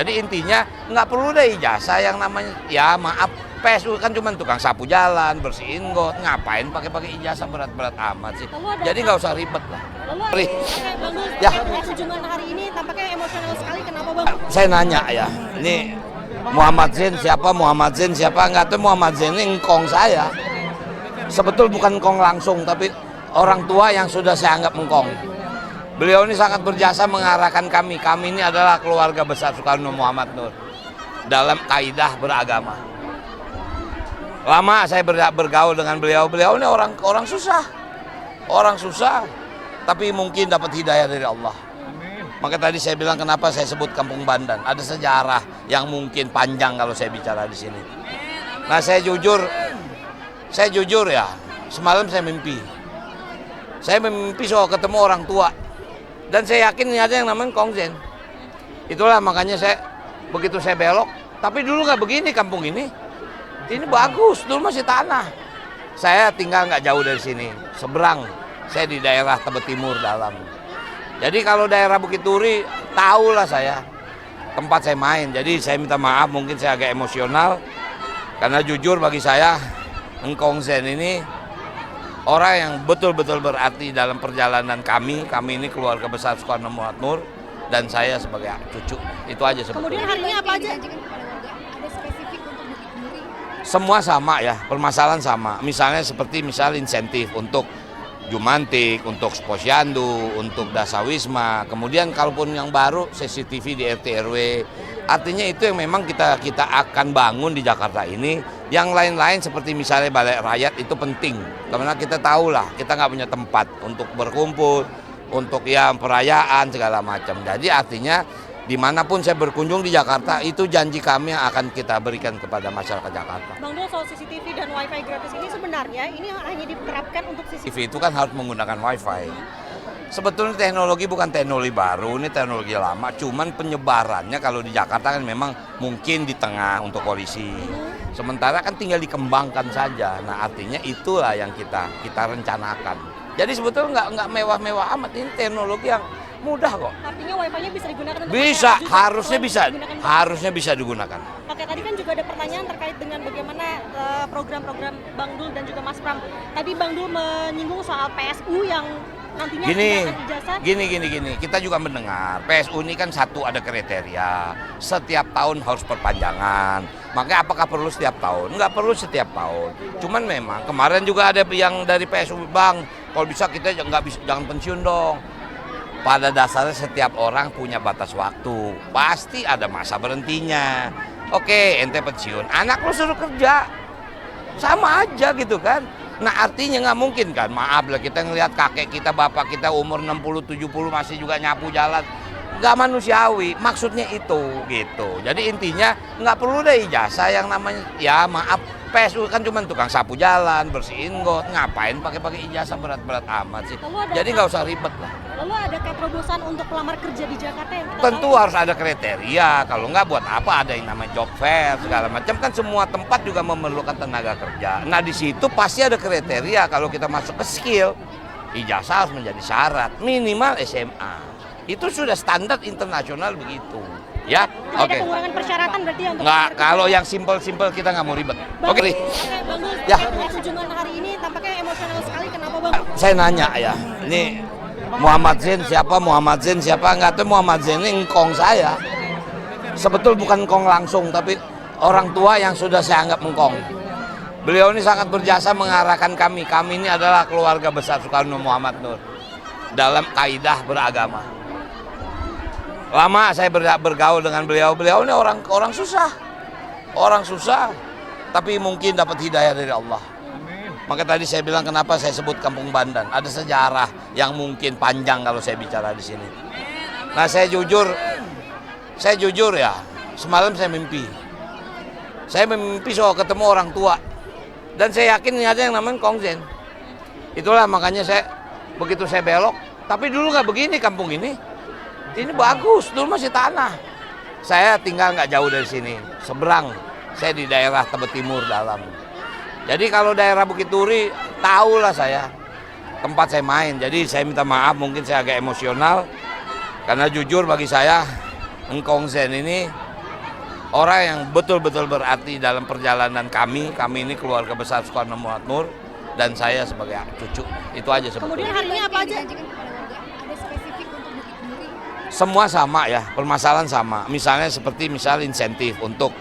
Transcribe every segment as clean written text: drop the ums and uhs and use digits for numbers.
Jadi intinya nggak perlu deh ijazah yang namanya, ya maaf, PSU kan cuma tukang sapu jalan, bersihin got, ngapain pakai ijazah berat-berat amat sih. Jadi nggak usah ribet lah. Lalu Bang Dul, Ya. kunjungan hari ini tampaknya emosional sekali, kenapa Bang? Saya nanya ya, ini Muhammad Zain siapa, nggak tahu. Muhammad Zain ini engkong saya. Sebetul bukan engkong langsung, tapi orang tua yang sudah saya anggap engkong. Beliau ini sangat berjasa mengarahkan kami. Kami ini adalah keluarga besar Soekarno Muhammad Nur dalam kaidah beragama. Lama saya bergaul dengan beliau. Beliau ini orang susah, tapi mungkin dapat hidayah dari Allah. Maka tadi saya bilang kenapa saya sebut Kampung Bandan. Ada sejarah yang mungkin panjang kalau saya bicara di sini. Nah, saya jujur ya, semalam saya mimpi. Saya mimpi soal ketemu orang tua. Dan saya yakin ini ada yang namanya Kong Zain. Itulah makanya begitu saya belok, tapi dulu nggak begini kampung ini. Ini bagus, dulu masih tanah. Saya tinggal nggak jauh dari sini, seberang. Saya di daerah Tebet Timur dalam. Jadi kalau daerah Bukit Duri, tahulah saya tempat saya main. Jadi saya minta maaf, mungkin saya agak emosional. Karena jujur bagi saya, Kong Zain ini orang yang betul-betul berarti dalam perjalanan kami. Kami ini keluarga besar Soekarno Muhammad Nur dan saya sebagai cucu. Itu aja sebetulnya. Kemudian hari ini apa aja? Ada spesifik untuk Bukit Duri? Semua sama ya, permasalahan sama. Misalnya seperti insentif untuk Jumantik, untuk Posyandu, untuk Dasawisma. Kemudian kalaupun yang baru CCTV di RT RW. Artinya itu yang memang kita akan bangun di Jakarta ini. Yang lain-lain seperti misalnya Balai Rakyat itu penting. Karena kita tahulah kita nggak punya tempat untuk berkumpul, untuk ya perayaan segala macam. Jadi artinya dimanapun saya berkunjung di Jakarta, itu janji kami yang akan kita berikan kepada masyarakat Jakarta. Bang Dul, soal CCTV dan WiFi gratis ini sebenarnya ini hanya diterapkan untuk CCTV. TV itu kan harus menggunakan WiFi. Sebetulnya teknologi bukan teknologi baru, ini teknologi lama. Cuman penyebarannya kalau di Jakarta kan memang mungkin di tengah untuk polisi. Sementara kan tinggal dikembangkan saja. Nah artinya itulah yang kita rencanakan. Jadi sebetulnya nggak mewah-mewah amat, ini teknologi yang mudah kok. Artinya WiFi-nya bisa digunakan untuk Bisa, masyarakat juga, harusnya bisa digunakan. Oke, tadi kan juga ada pertanyaan terkait dengan bagaimana program-program Bang Dul dan juga Mas Pram. Tadi Bang Dul menyinggung soal PSU yang nantinya menggunakan ijazah. Gini. Kita juga mendengar PSU ini kan satu ada kriteria. Setiap tahun harus perpanjangan. Makanya apakah perlu setiap tahun? Nggak perlu setiap tahun. Cuman memang kemarin juga ada yang dari PSU, Bang, kalau bisa kita jangan pensiun dong. Pada dasarnya setiap orang punya batas waktu. Pasti ada masa berhentinya. Oke, ente pensiun, anak lo suruh kerja. Sama aja gitu kan. Nah artinya nggak mungkin kan, maaf lah kita ngelihat kakek kita, bapak kita umur 60-70 masih juga nyapu jalan. Nggak manusiawi, maksudnya itu gitu. Jadi intinya nggak perlu deh ijazah yang namanya, ya maaf, PSU kan cuma tukang sapu jalan, bersihin got, ngapain pakai ijazah berat-berat amat sih. Jadi nggak usah ribet lah. Lalu ada kayak terobosan untuk pelamar kerja di Jakarta yang kita Tentu tahu? harus ada kriteria, kalau nggak buat apa ada yang namanya job fair segala macam, kan semua tempat juga memerlukan tenaga kerja. Nah di situ pasti ada kriteria, kalau kita masuk ke skill, ijazah harus menjadi syarat, minimal SMA. Itu sudah standar internasional begitu. Ya, Ada oke. pengurangan persyaratan berarti ya untuk Nggak, pelamar kalau kerja? yang simpel-simpel kita nggak mau ribet. Bang, Oke. Bang Dul, Ya. kunjungan hari ini tampaknya emosional sekali, kenapa Bang? Saya nanya ya, ini Muhammad Zain siapa, nggak tahu. Muhammad Zain ini engkong saya. Sebetul bukan engkong langsung, tapi orang tua yang sudah saya anggap engkong. Beliau ini sangat berjasa mengarahkan kami. Kami ini adalah keluarga besar Soekarno Muhammad Nur dalam kaidah beragama. Lama saya bergaul dengan beliau. Beliau ini orang susah, tapi mungkin dapat hidayah dari Allah. Maka tadi saya bilang kenapa saya sebut Kampung Bandan. Ada sejarah yang mungkin panjang kalau saya bicara di sini. Nah, saya jujur ya, semalam saya mimpi. Saya mimpi soal ketemu orang tua. Dan saya yakin ini ada yang namanya Kong Zain. Itulah makanya begitu saya belok, tapi dulu nggak begini kampung ini. Ini bagus, dulu masih tanah. Saya tinggal nggak jauh dari sini, seberang. Saya di daerah Tebet Timur dalam. Jadi kalau daerah Bukit Duri, tahulah saya tempat saya main. Jadi saya minta maaf, mungkin saya agak emosional. Karena jujur bagi saya, Kong Zain ini orang yang betul-betul berarti dalam perjalanan kami ini keluarga besar Soekarno Makmur, dan saya sebagai cucu. Itu aja sebetulnya. Kemudian hari ini apa aja? Dijanjikan kepada warga, ada spesifik untuk Bukit Duri. Semua sama ya, permasalahan sama. Misalnya seperti insentif untuk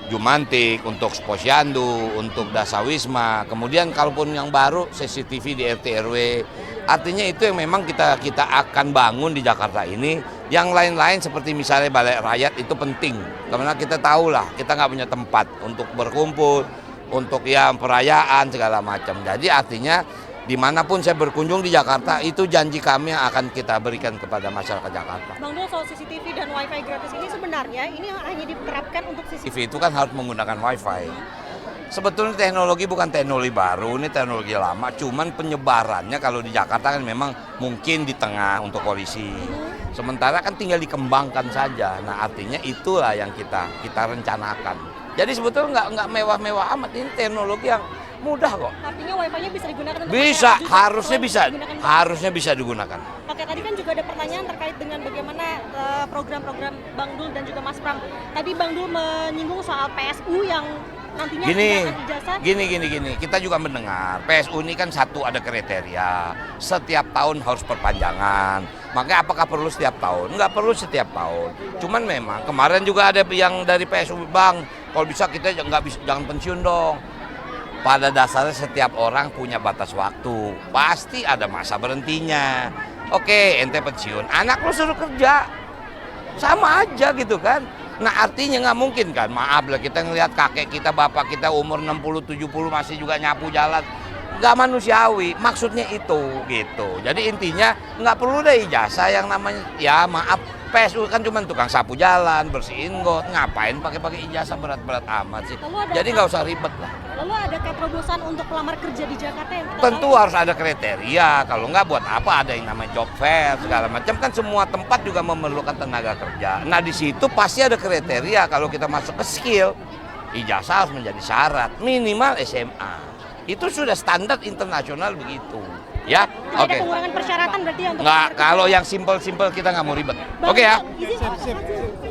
Jumantik, untuk Posyandu, untuk Dasawisma. Kemudian kalaupun yang baru CCTV di RT RW. Artinya itu yang memang kita akan bangun di Jakarta ini. Yang lain-lain seperti misalnya Balai Rakyat itu penting. Karena kita tahulah kita nggak punya tempat untuk berkumpul, untuk ya perayaan segala macam. Jadi artinya dimanapun saya berkunjung di Jakarta, itu janji kami yang akan kita berikan kepada masyarakat Jakarta. Bang Dul, soal CCTV dan WiFi gratis ini sebenarnya ini hanya diterapkan untuk CCTV. TV itu kan harus menggunakan WiFi. Sebetulnya teknologi bukan teknologi baru, ini teknologi lama. Cuman penyebarannya kalau di Jakarta kan memang mungkin di tengah untuk polisi. Sementara kan tinggal dikembangkan saja. Nah artinya itulah yang kita rencanakan. Jadi sebetulnya nggak mewah-mewah amat, ini teknologi yang mudah kok. Artinya WiFi-nya bisa digunakan untuk Bisa, masyarakat juga? harusnya bisa, Digunakan- harusnya bisa digunakan. Oke, tadi kan juga ada pertanyaan terkait dengan bagaimana program-program Bang Dul dan juga Mas Pram. Tadi Bang Dul menyinggung soal PSU yang nantinya akan ijazah. Gini. Kita juga mendengar PSU ini kan satu ada kriteria, setiap tahun harus perpanjangan. Makanya apakah perlu setiap tahun? Nggak perlu setiap tahun. Cuman memang kemarin juga ada yang dari PSU, Bang, kalau bisa kita jangan pensiun dong. Pada dasarnya setiap orang punya batas waktu, pasti ada masa berhentinya. Oke, ente pensiun, anak lu suruh kerja, sama aja gitu kan. Nah artinya nggak mungkin kan, maaf lah kita ngelihat kakek kita, bapak kita umur 60-70 masih juga nyapu jalan. Nggak manusiawi, maksudnya itu gitu. Jadi intinya nggak perlu deh ijazah yang namanya, ya maaf, PSU kan cuma tukang sapu jalan, bersihin got, ngapain pakai ijazah berat-berat amat sih. Jadi nggak usah ribet lah. Lalu adakah terobosan untuk pelamar kerja di Jakarta yang kita Tentu harus ada kriteria, kalau nggak buat apa ada yang namanya job fair segala macam, kan semua tempat juga memerlukan tenaga kerja. Nah di situ pasti ada kriteria, kalau kita masuk ke skill, ijazah harus menjadi syarat, minimal SMA. Itu sudah standar internasional begitu. Ya, Tidak ada pengurangan persyaratan berarti ya untuk Nggak, pelamar kerja? kalau yang simpel-simpel kita nggak mau ribet. Bang, Oke ya. izin-